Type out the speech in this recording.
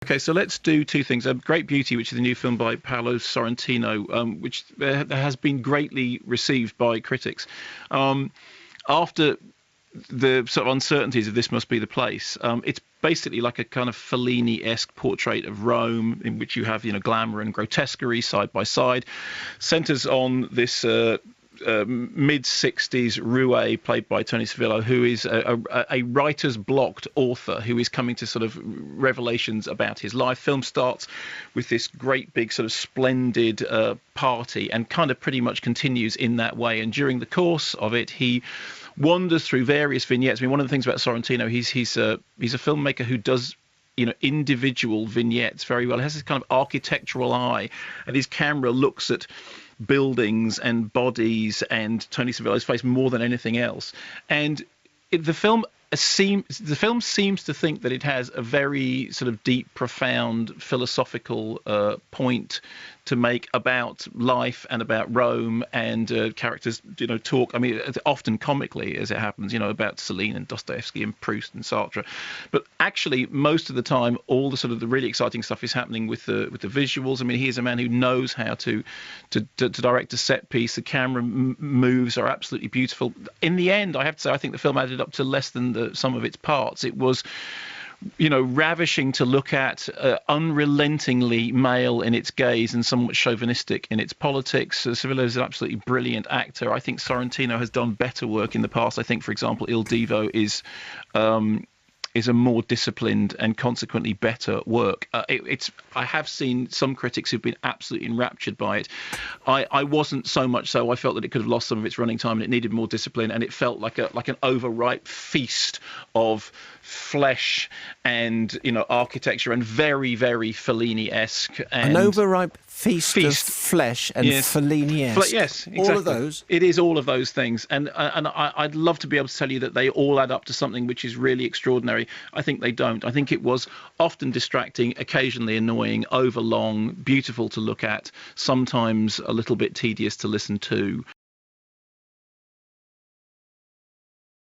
Okay, so let's do two things. Great Beauty, which is a new film by Paolo Sorrentino, which has been greatly received by critics. After the sort of uncertainties of This Must Be the Place, it's basically like a kind of Fellini-esque portrait of Rome, in which you have, glamour and grotesquerie side by side. Centres on this mid-60s roue played by Tony Servillo, who is a writer's blocked author who is coming to sort of revelations about his life. Film starts with this great big sort of splendid party and kind of pretty much continues in that way. And during the course of it, he wanders through various vignettes. I mean, one of the things about Sorrentino, he's a filmmaker who does individual vignettes very well. He has this kind of architectural eye, and his camera looks at buildings and bodies and Tony Servillo's face more than anything else. And the film seems to think that it has a very sort of deep, profound philosophical point to make about life and about Rome, and characters, talk. I mean, often comically, as it happens, about Celine and Dostoevsky and Proust and Sartre. But actually, most of the time, all the sort of the really exciting stuff is happening with the visuals. I mean, he is a man who knows how to direct a set piece. The camera moves are absolutely beautiful. In the end, I have to say, I think the film added up to less than the sum of its parts. It was ravishing to look at, unrelentingly male in its gaze and somewhat chauvinistic in its politics. Servillo is an absolutely brilliant actor. I think Sorrentino has done better work in the past. I think, for example, Il Divo is a more disciplined and consequently better work. I have seen some critics who've been absolutely enraptured by it. I wasn't so much so. I felt that it could have lost some of its running time and it needed more discipline, and it felt like an overripe feast of flesh and architecture, and very, very Fellini-esque. An overripe feast of flesh and Fellini-esque. Yes, exactly. All of those. It is all of those things, and I'd love to be able to tell you that they all add up to something which is really extraordinary. I think they don't. I think it was often distracting, occasionally annoying, overlong, beautiful to look at, sometimes a little bit tedious to listen to.